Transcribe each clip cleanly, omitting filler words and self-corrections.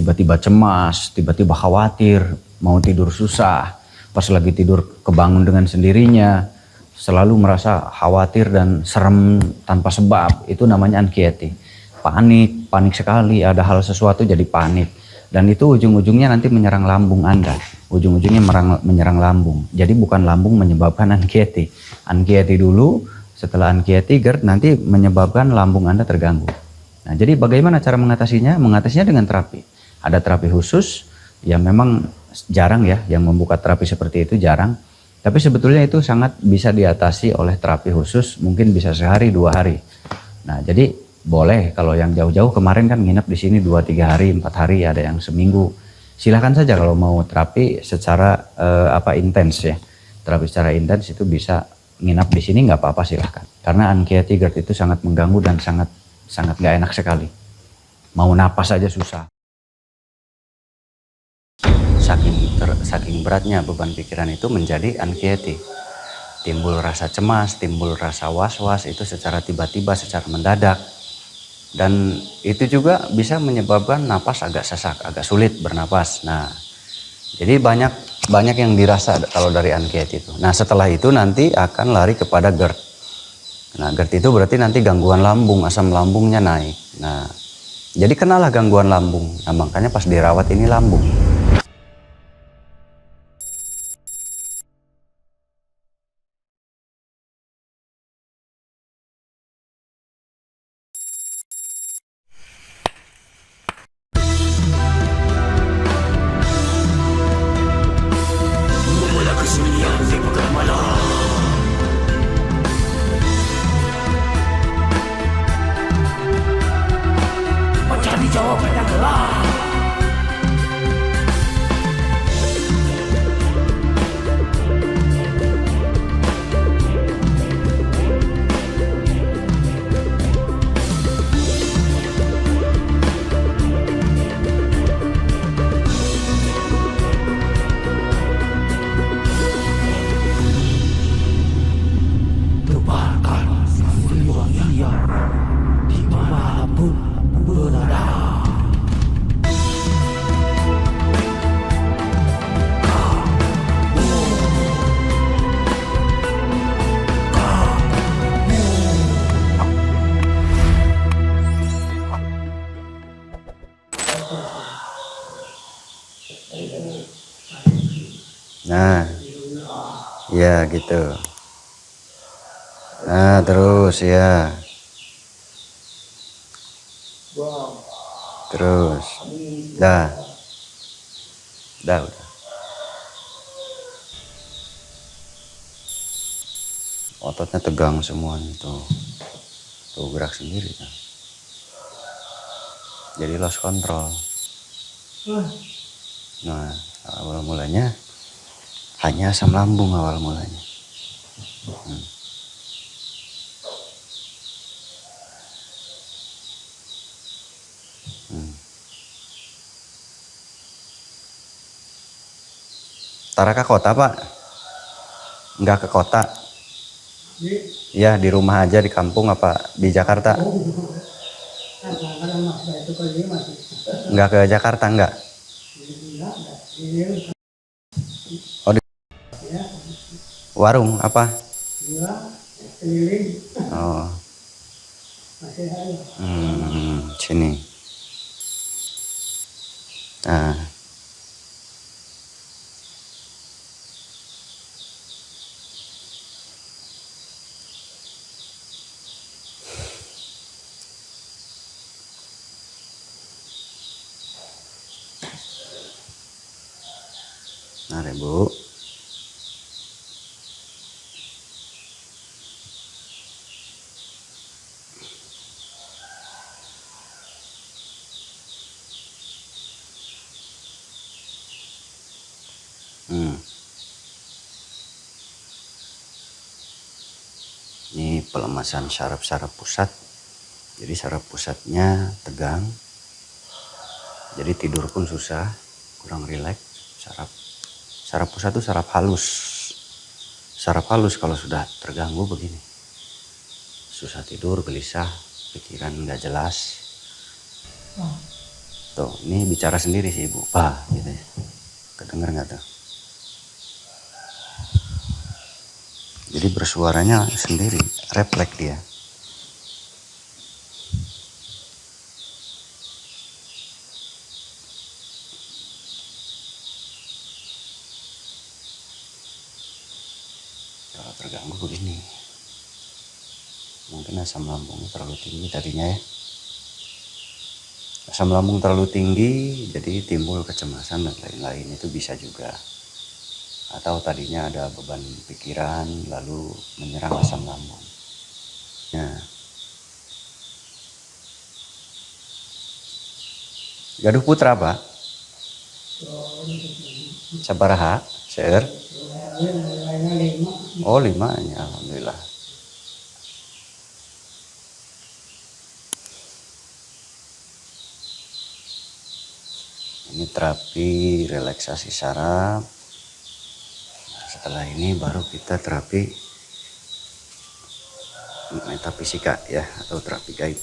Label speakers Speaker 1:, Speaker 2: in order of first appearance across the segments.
Speaker 1: tiba-tiba cemas, tiba-tiba khawatir, mau tidur susah, pas lagi tidur kebangun dengan sendirinya, selalu merasa khawatir dan serem tanpa sebab, itu namanya anxiety. Panik sekali, ada hal sesuatu jadi panik. Dan itu ujung-ujungnya nanti menyerang lambung Anda, ujung-ujungnya menyerang lambung. Jadi bukan lambung menyebabkan anxiety. Anxiety dulu, setelah anxiety GERD nanti menyebabkan lambung Anda terganggu. Nah, jadi bagaimana cara mengatasinya? Mengatasinya dengan terapi. Ada terapi khusus yang memang jarang ya, yang membuka terapi seperti itu jarang. Tapi sebetulnya itu sangat bisa diatasi oleh terapi khusus, mungkin bisa sehari 2 hari. Nah, jadi boleh kalau yang jauh-jauh kemarin kan nginep di sini 2-3 hari, 4 hari, ada yang seminggu. Silahkan saja kalau mau terapi secara intens ya. Terapi secara intens itu bisa nginap di sini nggak apa-apa silahkan. Karena anxiety GERD itu sangat mengganggu dan sangat gak enak sekali. Mau napas aja susah. Saking beratnya beban pikiran itu menjadi anxiety. Timbul rasa cemas, timbul rasa was-was itu secara tiba-tiba, secara mendadak. Dan itu juga bisa menyebabkan napas agak sesak, agak sulit bernapas. Nah, jadi banyak yang dirasa kalau dari anxiety itu. Nah, setelah itu nanti akan lari kepada GERD. Nah, GERD itu berarti nanti gangguan lambung, asam lambungnya naik. Nah, jadi kenalah gangguan lambung. Nah, makanya pas dirawat ini lambung.
Speaker 2: Mencari jawaban yang gelap. Tebarkan riwayat dimanapun berada.
Speaker 1: Nah, ya gitu. Nah, terus ya. Terus. Dah. Udah. Ototnya tegang semuanya tuh. Tuh gerak sendiri kan. Jadi lost control. Nah, awal mulanya hanya asam lambung awal mulanya. Tara ke kota, Pak? Enggak ke kota? Ya, di rumah aja, di kampung apa di Jakarta? Enggak ke Jakarta, enggak? Oh, di warung apa? Oh. Sini. Nah. Mari, Bu. Ini pelemasan saraf-saraf pusat. Jadi saraf pusatnya tegang. Jadi tidur pun susah, kurang rileks. Saraf pusat itu saraf halus. Saraf halus kalau sudah terganggu begini. Susah tidur, gelisah, pikiran nggak jelas. Tuh, ini bicara sendiri sih ibu. Gitu ya. Kedenger nggak tuh? Jadi bersuaranya sendiri, refleks dia. Kalau terganggu begini, mungkin asam lambungnya terlalu tinggi tadinya ya. Asam lambung terlalu tinggi, jadi timbul kecemasan dan lain-lain, itu bisa juga. Atau tadinya ada beban pikiran, lalu menyerang asam lambung. Nah, Gaduh Putra Pak? Sabaraha? Seueur? Oh 5 ya, alhamdulillah. Ini terapi relaksasi saraf. Nah, setelah ini baru kita terapi metafisika ya, atau terapi gaib.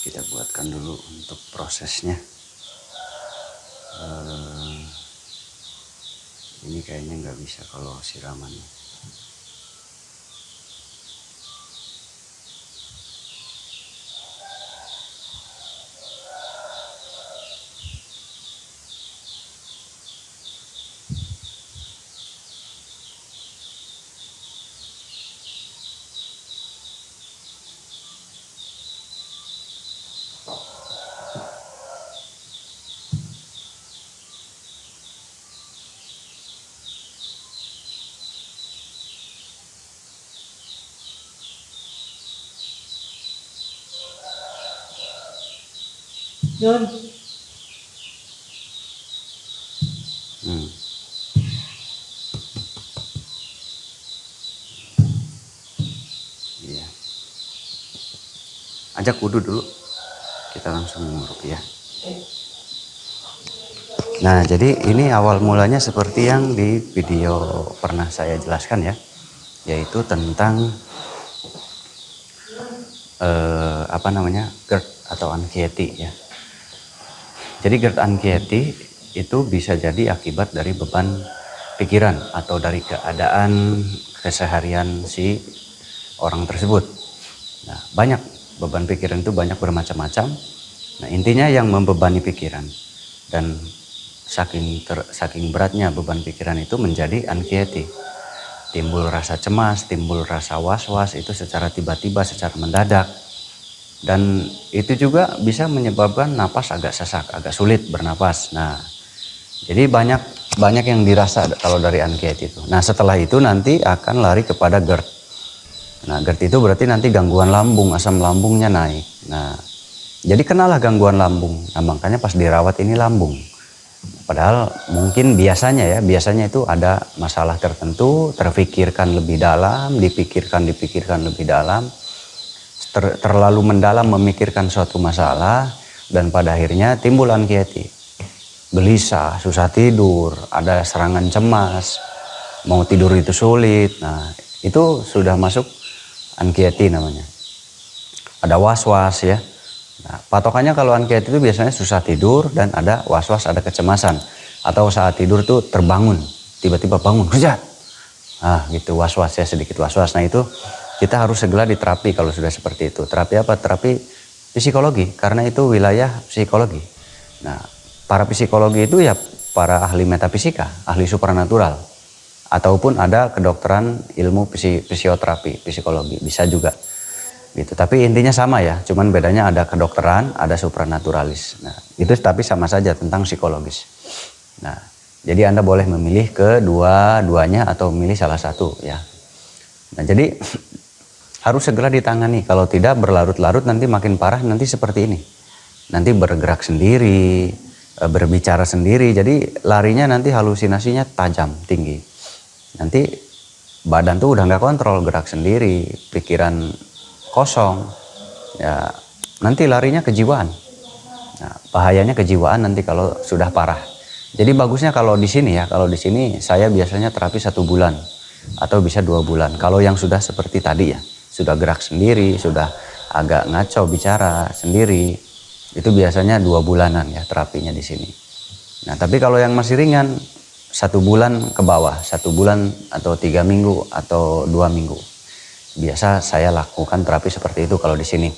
Speaker 1: Kita buatkan dulu untuk prosesnya. Ini kayaknya nggak bisa kalau siramannya.
Speaker 2: John.
Speaker 1: Iya. Ajak wudhu dulu. Kita langsung ya. Nah, jadi ini awal mulanya seperti yang di video pernah saya jelaskan ya, yaitu tentang GERD atau anxiety ya. Jadi GERD anxiety itu bisa jadi akibat dari beban pikiran atau dari keadaan keseharian si orang tersebut. Nah, banyak beban pikiran itu banyak bermacam-macam. Nah, intinya yang membebani pikiran dan saking beratnya beban pikiran itu menjadi anxiety. Timbul rasa cemas, timbul rasa was-was itu secara tiba-tiba, secara mendadak. Dan itu juga bisa menyebabkan napas agak sesak, agak sulit bernapas. Nah, jadi banyak yang dirasa kalau dari anxiety itu. Nah, setelah itu nanti akan lari kepada GERD. Nah, GERD itu berarti nanti gangguan lambung, asam lambungnya naik. Nah, jadi kenalah gangguan lambung. Nah, makanya pas dirawat ini lambung. Padahal mungkin biasanya itu ada masalah tertentu, terfikirkan lebih dalam, dipikirkan lebih dalam, terlalu mendalam memikirkan suatu masalah, dan pada akhirnya timbul anxiety. Gelisah, susah tidur, ada serangan cemas, mau tidur itu sulit. Nah, itu sudah masuk anxiety namanya. Ada was-was ya. Nah, patokannya kalau anxiety itu biasanya susah tidur dan ada was-was, ada kecemasan. Atau saat tidur tuh terbangun, tiba-tiba bangun, kerja. Nah gitu, was-was ya, sedikit was-was. Nah itu kita harus segera diterapi kalau sudah seperti itu. Terapi apa? Terapi psikologi, karena itu wilayah psikologi. Nah, para psikologi itu ya para ahli metafisika, ahli supranatural. Ataupun ada kedokteran ilmu fisioterapi, psikologi, bisa juga. Gitu. Tapi intinya sama ya, cuman bedanya ada kedokteran, ada supranaturalis. Nah, itu tapi sama saja tentang psikologis. Nah, jadi Anda boleh memilih kedua-duanya atau memilih salah satu ya. Nah, jadi harus segera ditangani. Kalau tidak berlarut-larut nanti makin parah, nanti seperti ini. Nanti bergerak sendiri, berbicara sendiri. Jadi larinya nanti halusinasinya tajam, tinggi. Nanti badan tuh udah nggak kontrol, gerak sendiri, pikiran kosong, ya nanti larinya kejiwaan. Nah, bahayanya kejiwaan nanti kalau sudah parah. Jadi bagusnya kalau di sini ya, kalau di sini saya biasanya terapi 1 bulan. atau bisa 2 bulan. Kalau yang sudah seperti tadi ya, sudah gerak sendiri, sudah agak ngaco bicara sendiri, itu biasanya 2 bulanan ya terapinya di sini. Nah, tapi kalau yang masih ringan 1 bulan ke bawah, 1 bulan atau 3 minggu atau 2 minggu. Biasa saya lakukan terapi seperti itu kalau di sini.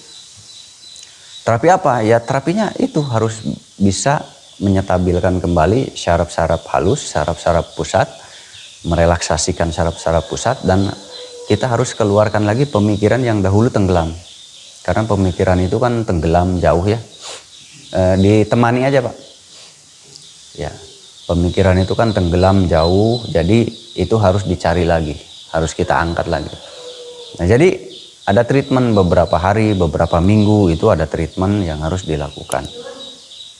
Speaker 1: Terapi apa? Ya terapinya itu harus bisa menyetabilkan kembali syaraf-syaraf halus, syaraf-syaraf pusat, merelaksasikan syaraf-syaraf pusat, dan kita harus keluarkan lagi pemikiran yang dahulu tenggelam. Karena pemikiran itu kan tenggelam jauh ya. Ditemani aja Pak. Ya, pemikiran itu kan tenggelam jauh, jadi itu harus dicari lagi, harus kita angkat lagi. Nah, jadi ada treatment beberapa hari, beberapa minggu, itu ada treatment yang harus dilakukan.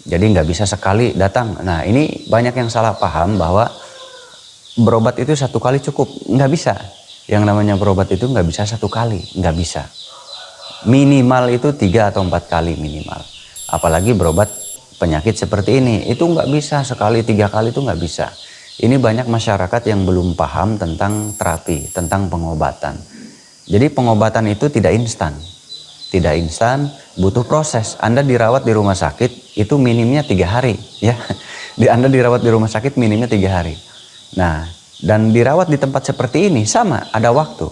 Speaker 1: Jadi nggak bisa sekali datang. Nah, ini banyak yang salah paham bahwa berobat itu 1 kali cukup. Nggak bisa. Yang namanya berobat itu nggak bisa 1 kali, nggak bisa. Minimal itu 3 atau 4 kali minimal. Apalagi berobat penyakit seperti ini, itu nggak bisa sekali 3 kali, itu nggak bisa. Ini banyak masyarakat yang belum paham tentang terapi, tentang pengobatan. Jadi pengobatan itu tidak instan. Tidak instan, butuh proses. Anda dirawat di rumah sakit itu minimnya 3 hari ya. Anda dirawat di rumah sakit minimnya 3 hari. Nah, dan dirawat di tempat seperti ini sama, ada waktu.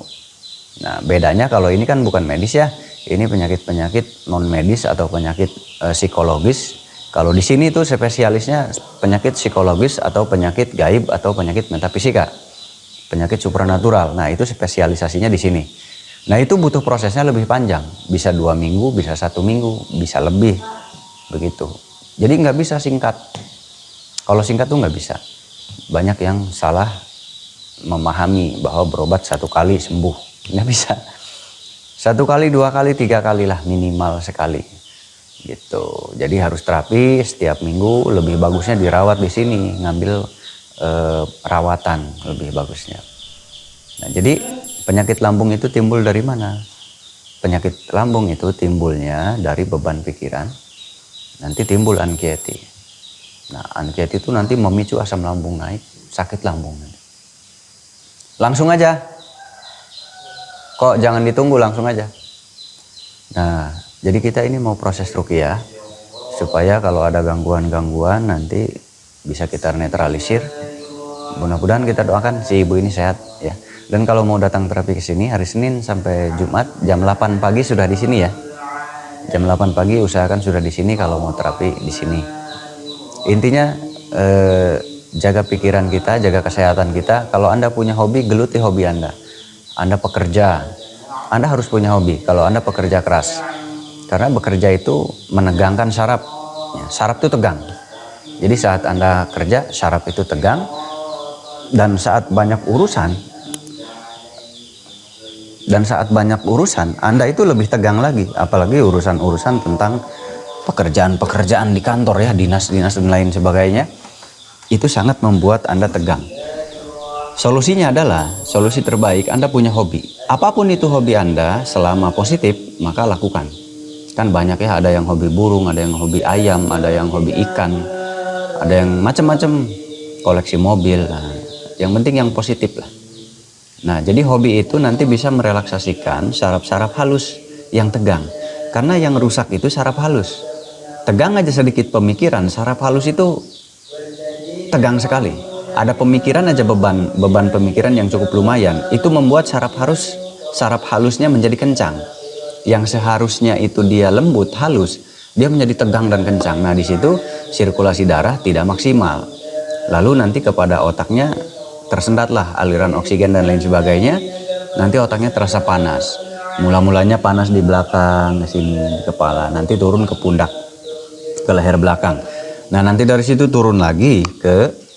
Speaker 1: Nah, bedanya kalau ini kan bukan medis ya. Ini penyakit-penyakit non medis atau penyakit psikologis. Kalau di sini tuh spesialisnya penyakit psikologis atau penyakit gaib atau penyakit metafisika. Penyakit supranatural. Nah, itu spesialisasinya di sini. Nah, itu butuh prosesnya lebih panjang. Bisa 2 minggu, bisa 1 minggu, bisa lebih. Begitu. Jadi nggak bisa singkat. Kalau singkat tuh nggak bisa. Banyak yang salah memahami bahwa berobat 1 kali sembuh. Nggak bisa. 1 kali, 2 kali, 3 kali lah minimal sekali. Gitu. Jadi harus terapi setiap minggu. Lebih bagusnya dirawat di sini. Ngambil perawatan lebih bagusnya. Nah, jadi penyakit lambung itu timbul dari mana? Penyakit lambung itu timbulnya dari beban pikiran. Nanti timbul anxiety. Nah, anxiety itu nanti memicu asam lambung naik, sakit lambung. Langsung aja. Kok jangan ditunggu, langsung aja. Nah, jadi kita ini mau proses ruqyah supaya kalau ada gangguan-gangguan nanti bisa kita netralisir. Mudah-mudahan kita doakan si ibu ini sehat ya. Dan kalau mau datang terapi ke sini hari Senin sampai Jumat jam 8 pagi sudah di sini ya. Jam 8 pagi usahakan sudah di sini kalau mau terapi di sini. Intinya jaga pikiran kita, jaga kesehatan kita. Kalau Anda punya hobi, geluti hobi Anda. Anda pekerja, Anda harus punya hobi. Kalau Anda pekerja keras, karena bekerja itu menegangkan saraf. Ya, saraf itu tegang. Jadi saat Anda kerja, saraf itu tegang. Dan saat banyak urusan, Anda itu lebih tegang lagi. Apalagi urusan-urusan tentang pekerjaan-pekerjaan di kantor ya, dinas-dinas dan lain sebagainya. Itu sangat membuat Anda tegang. Solusinya adalah, solusi terbaik Anda punya hobi. Apapun itu hobi Anda, selama positif, maka lakukan. Kan banyak ya, ada yang hobi burung, ada yang hobi ayam, ada yang hobi ikan, ada yang macam-macam, koleksi mobil. Nah, yang penting yang positif lah. Nah, jadi hobi itu nanti bisa merelaksasikan saraf-saraf halus yang tegang. Karena yang rusak itu saraf halus. Tegang aja sedikit pemikiran, saraf halus itu tegang sekali. Ada pemikiran aja, beban pemikiran yang cukup lumayan, itu membuat saraf halusnya menjadi kencang. Yang seharusnya itu dia lembut, halus, dia menjadi tegang dan kencang. Nah, di situ sirkulasi darah tidak maksimal. Lalu nanti kepada otaknya tersendatlah aliran oksigen dan lain sebagainya. Nanti otaknya terasa panas. Mula-mulanya panas di belakang, di sini, di kepala. Nanti turun ke pundak, ke leher belakang. Nah, nanti dari situ turun lagi ke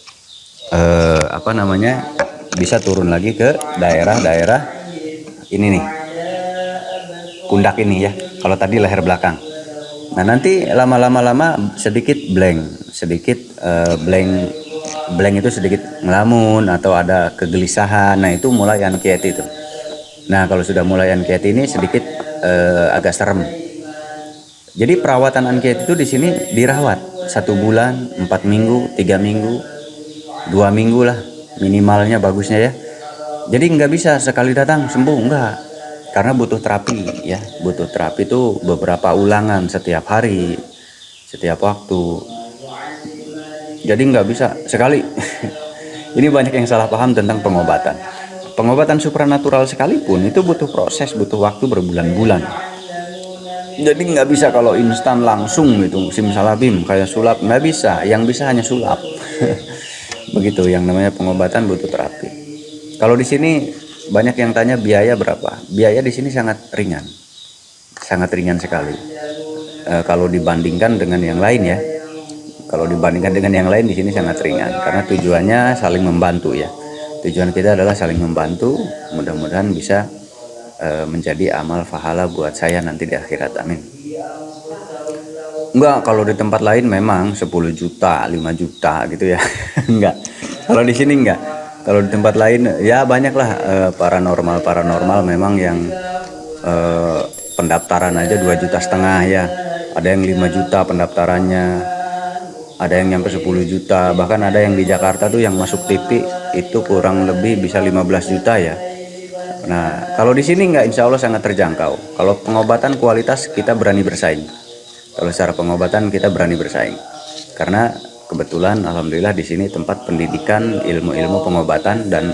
Speaker 1: bisa turun lagi ke daerah-daerah ini nih, pundak ini ya. Kalau tadi leher belakang. Nah, nanti lama sedikit blank itu sedikit ngelamun atau ada kegelisahan. Nah, itu mulai anxiety itu. Nah, kalau sudah mulai anxiety ini sedikit agak serem. Jadi perawatan anxiety itu di sini dirawat 1 bulan, 4 minggu, 3 minggu, 2 minggu lah minimalnya bagusnya ya. Jadi nggak bisa sekali datang sembuh, enggak. Karena butuh terapi ya, butuh terapi itu beberapa ulangan setiap hari, setiap waktu. Jadi nggak bisa sekali. Ini banyak yang salah paham tentang pengobatan. Pengobatan supranatural sekalipun itu butuh proses, butuh waktu berbulan-bulan. Jadi nggak bisa kalau instan langsung gitu, simsalabim kayak sulap, nggak bisa. Yang bisa hanya sulap. Begitu, yang namanya pengobatan butuh terapi. Kalau di sini banyak yang tanya biaya berapa. Biaya di sini sangat ringan sekali. Kalau dibandingkan dengan yang lain ya. Kalau dibandingkan dengan yang lain di sini sangat ringan karena tujuannya saling membantu ya. Tujuan kita adalah saling membantu. Mudah-mudahan bisa menjadi amal pahala buat saya nanti di akhirat. Amin. Enggak, kalau di tempat lain memang 10 juta, 5 juta gitu ya. Enggak. Kalau di sini enggak. Kalau di tempat lain ya banyaklah paranormal memang yang pendaftaran aja 2,5 juta ya. Ada yang 5 juta pendaftarannya. Ada yang nyampe 10 juta, bahkan ada yang di Jakarta tuh yang masuk TV itu kurang lebih bisa 15 juta ya. Nah, kalau di sini enggak, insya Allah sangat terjangkau. Kalau pengobatan kualitas kita berani bersaing. Kalau secara pengobatan kita berani bersaing. Karena kebetulan alhamdulillah di sini tempat pendidikan ilmu-ilmu pengobatan dan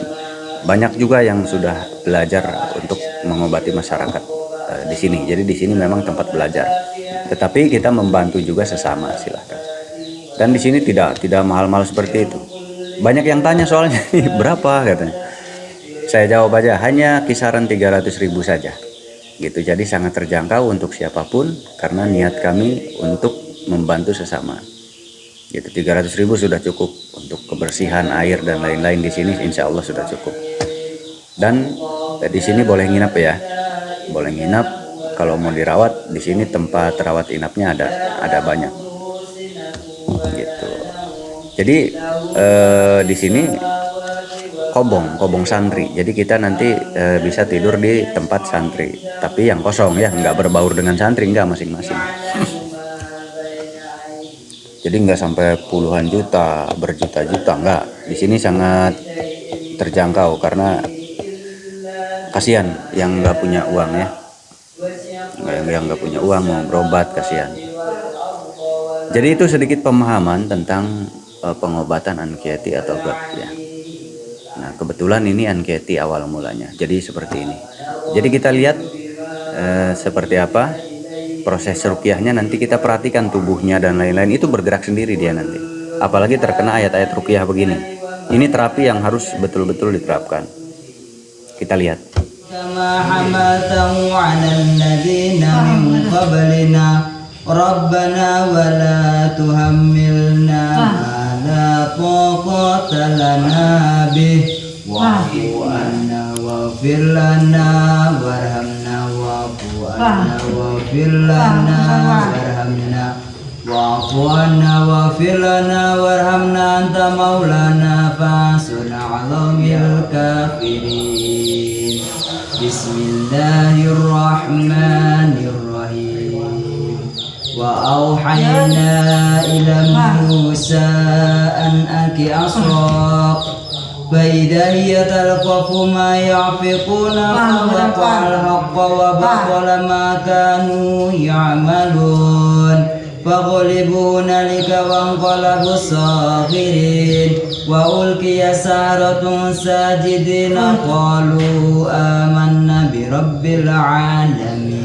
Speaker 1: banyak juga yang sudah belajar untuk mengobati masyarakat di sini. Jadi di sini memang tempat belajar. Tetapi kita membantu juga sesama, silahkan. Dan di sini tidak mahal-mahal seperti itu. Banyak yang tanya soalnya berapa katanya. Saya jawab aja hanya kisaran 300.000 saja. Gitu. Jadi sangat terjangkau untuk siapapun karena niat kami untuk membantu sesama. Gitu. 300.000 sudah cukup untuk kebersihan air dan lain-lain di sini, insya Allah sudah cukup. Dan di sini boleh nginap ya. Boleh nginap. Kalau mau dirawat di sini tempat rawat inapnya ada banyak. Gitu. Jadi di sini kobong santri. Jadi kita nanti bisa tidur di tempat santri, tapi yang kosong ya, nggak berbaur dengan santri, nggak, masing-masing. Jadi nggak sampai puluhan juta, berjuta-juta, nggak. Di sini sangat terjangkau karena kasihan yang nggak punya uang ya, yang nggak punya uang mau berobat, kasihan. Jadi itu sedikit pemahaman tentang pengobatan anxiety atau GERD ya. Nah, kebetulan ini anxiety awal mulanya. Jadi seperti ini. Jadi kita lihat seperti apa proses ruqyahnya, nanti kita perhatikan tubuhnya dan lain-lain, itu bergerak sendiri dia nanti. Apalagi terkena ayat-ayat ruqyah begini. Ini terapi yang harus betul-betul diterapkan. Kita lihat.
Speaker 3: Kama hamaltahu 'alal ladzina min qablina Rabbana wa la tuhammilna ma la taqata lana bih wa'fu anna waghfir lana warhamna wa'fu anna waghfir lana warhamna wa'fu anna waghfir lana warhamna anta maulana fansurna 'alal kafirin. Bismillahirrahmanirrahim. وأوحينا إلى موسى أن ألق عصاك فإذا هي تلقف ما يعفقون فوقع الحق وبطل ما كانوا يعملون فغلبوا هنالك وانقلبوا صاغرين وألقي السحرة ساجدين قالوا آمنا برب العالمين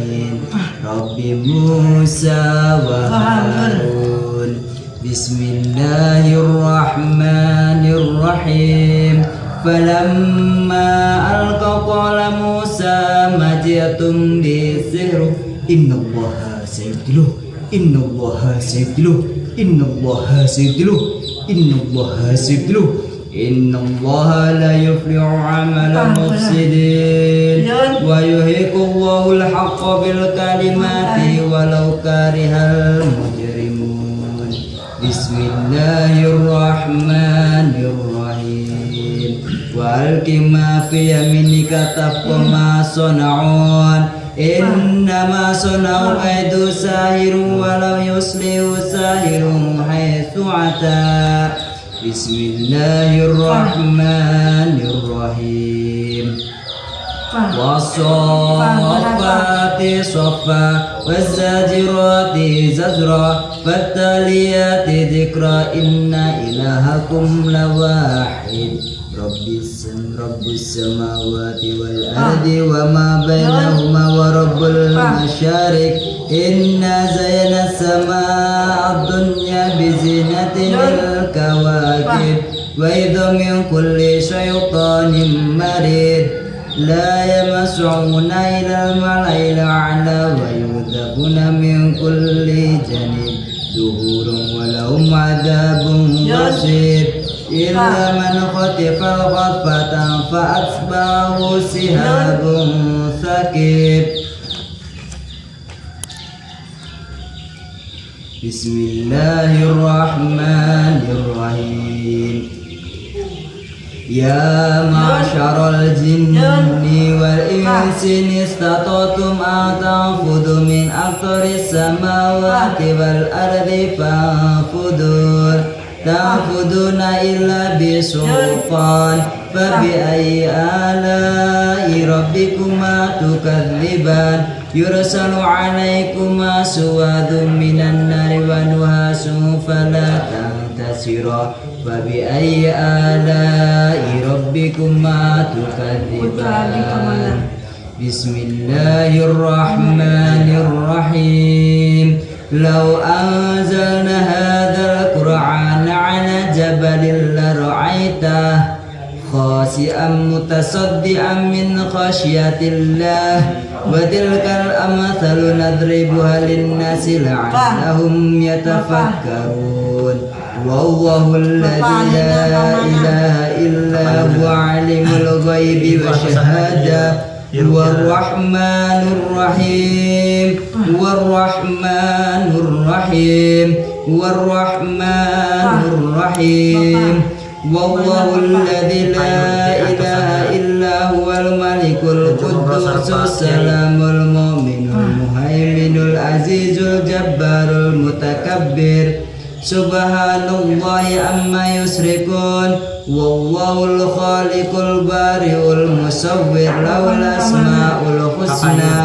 Speaker 3: Rabbi Musa wa Harun. Bismillahirrahmanirrahim. Falamma alqa qala Musa ma ji'tum bi sihr innallaha sayabtiluh innallaha sayabtiluh innallaha sayabtiluh innallaha sayabtiluh innallaha la yuflihu 'amala mufsidin wa yuhiqu Allahul haqqa bil kalimati walau karihal mujrimun. Bismillahirrahmanirrahim. Wa alqi ma fi yaminika tafqa ma sana'un innama sana'u kaidu sahirun walau yuslihu sahirun haitsu ata. Bismillahirrahmanirrahim. والصافات صفا والزاجرات زجرا فالتاليات ذكرا إن إلهكم لواحد رب السماوات والأرض وما بينهما ورب المشارق إنا زينا السماء الدنيا بزينة الكواكب وإذا من كل شيطان مريد لا يمسعون إلى الملأ الأعلى ويذبون من كل جانب دهور ولهم عذاب غصيب إلا من خطف الخطفة فأتبعه شهاب ثقيب بسم الله الرحمن الرحيم يا معشر الجن والإنس إن استطعتم أن تنفذوا من أقطار السماوات والأرض تنفذون إلا بسلطان فبأي آلاء ربكما تكذبان يرسل عليكما سواد من النار ونحاس فلا تنتصران فبأي آلاء ربكما تكذبان بسم الله الرحمن الرحيم لو أنزلنا هذا القرآن على جبل لرأيته خاشعا متصدعا من خشية الله وتلك الأمثال نضربها للناس لعلهم يتفكرون والله الذي لا إله إلا هو عالم الغيب والشهادة هو الرحمن الرحيم والله الذي لا إله إلا هو الملك القدوس السلام المؤمن المهيمن العزيز الجبار المتكبر سبحان الله عما يشركون والله الخالق البارئ المصور له الأسماء الحسنى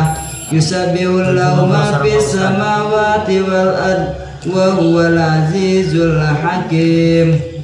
Speaker 3: يسبح له ما في السماوات والأرض وهو العزيز الحكيم